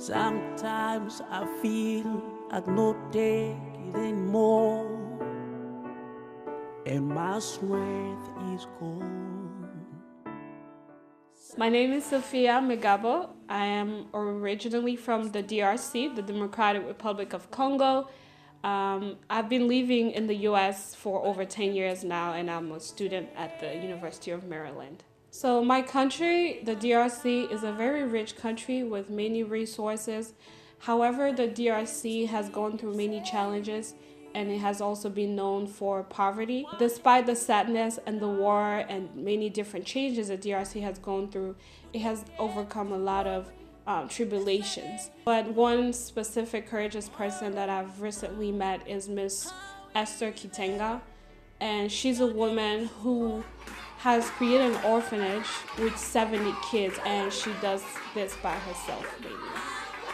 Sometimes I feel I cannot take it anymore, and my strength is gone. My name is Sophia Mugabo. I am originally from the DRC, the Democratic Republic of Congo. I've been living in the U.S. for over 10 years now, and I'm a student at the University of Maryland. So my country, the DRC, is a very rich country with many resources. However, the DRC has gone through many challenges, and it has also been known for poverty. Despite the sadness and the war and many different changes the DRC has gone through, it has overcome a lot of tribulations. But one specific courageous person that I've recently met is Miss Esther Kitenga, and she's a woman who has created an orphanage with 70 kids, and she does this by herself mainly.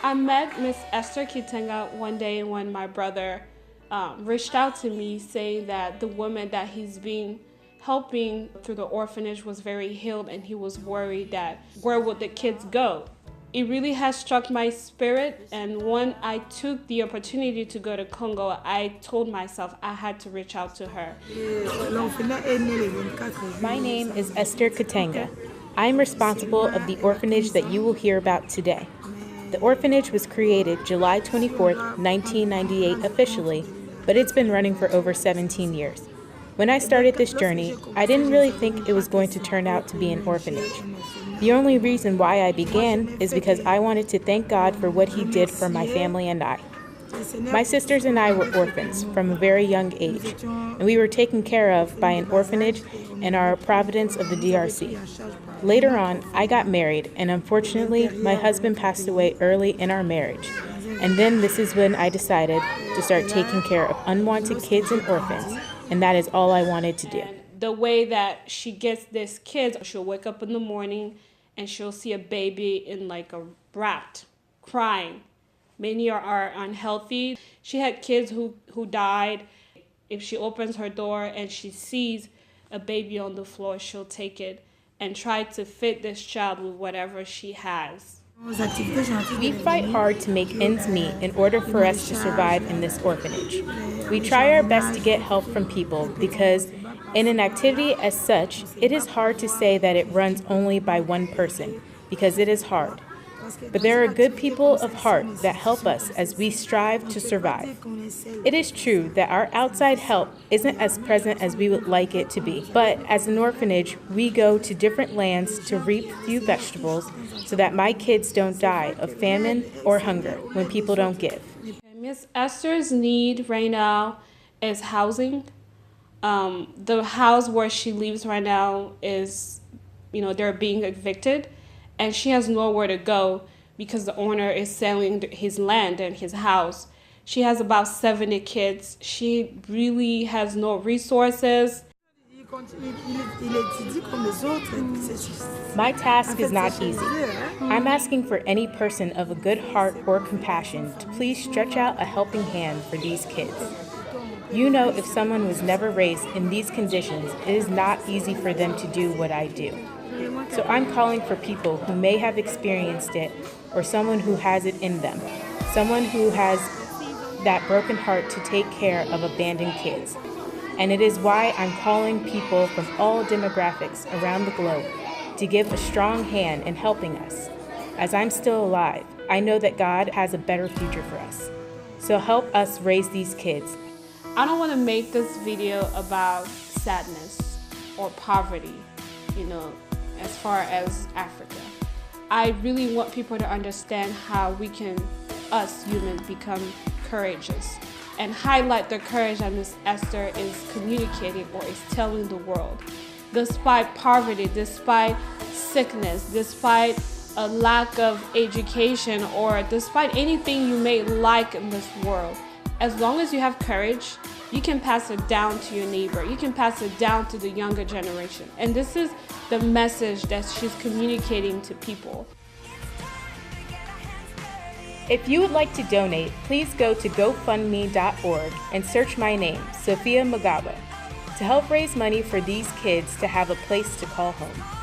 I met Miss Esther Kitenga one day when my brother reached out to me saying that the woman that he's been helping through the orphanage was very healed, and he was worried that where would the kids go? It really has struck my spirit, and when I took the opportunity to go to Congo, I told myself I had to reach out to her. My name is Esther Kitenga. I am responsible of the orphanage that you will hear about today. The orphanage was created July 24th, 1998 officially, but it's been running for over 17 years. When I started this journey, I didn't really think it was going to turn out to be an orphanage. The only reason why I began is because I wanted to thank God for what He did for my family and I. My sisters and I were orphans from a very young age, and we were taken care of by an orphanage in our province of the DRC. Later on, I got married, and unfortunately, my husband passed away early in our marriage. And then this is when I decided to start taking care of unwanted kids and orphans, and that is all I wanted to do. The way that she gets these kids, she'll wake up in the morning and she'll see a baby in like a rat crying. Many are unhealthy. She had kids who died. If she opens her door and she sees a baby on the floor, she'll take it and try to fit this child with whatever she has. We fight hard to make ends meet in order for us to survive in this orphanage. We try our best to get help from people because in an activity as such, it is hard to say that it runs only by one person because it is hard. But there are good people of heart that help us as we strive to survive. It is true that our outside help isn't as present as we would like it to be, but as an orphanage, we go to different lands to reap few vegetables so that my kids don't die of famine or hunger when people don't give. Miss Esther's need right now is housing. The house where she lives right now is, they're being evicted, and she has nowhere to go because the owner is selling his land and his house. She has about 70 kids. She really has no resources. My task is not easy. I'm asking for any person of a good heart or compassion to please stretch out a helping hand for these kids. You know, if someone was never raised in these conditions, it is not easy for them to do what I do. So I'm calling for people who may have experienced it or someone who has it in them, someone who has that broken heart to take care of abandoned kids. And it is why I'm calling people from all demographics around the globe to give a strong hand in helping us. As I'm still alive, I know that God has a better future for us. So help us raise these kids. I don't want to make this video about sadness or poverty, as far as Africa. I really want people to understand how we can, us humans, become courageous and highlight the courage that Miss Esther is communicating or is telling the world. Despite poverty, despite sickness, despite a lack of education, or despite anything you may like in this world, as long as you have courage, you can pass it down to your neighbor. You can pass it down to the younger generation. And this is the message that she's communicating to people. If you would like to donate, please go to GoFundMe.org and search my name, Sophia Mugabo, to help raise money for these kids to have a place to call home.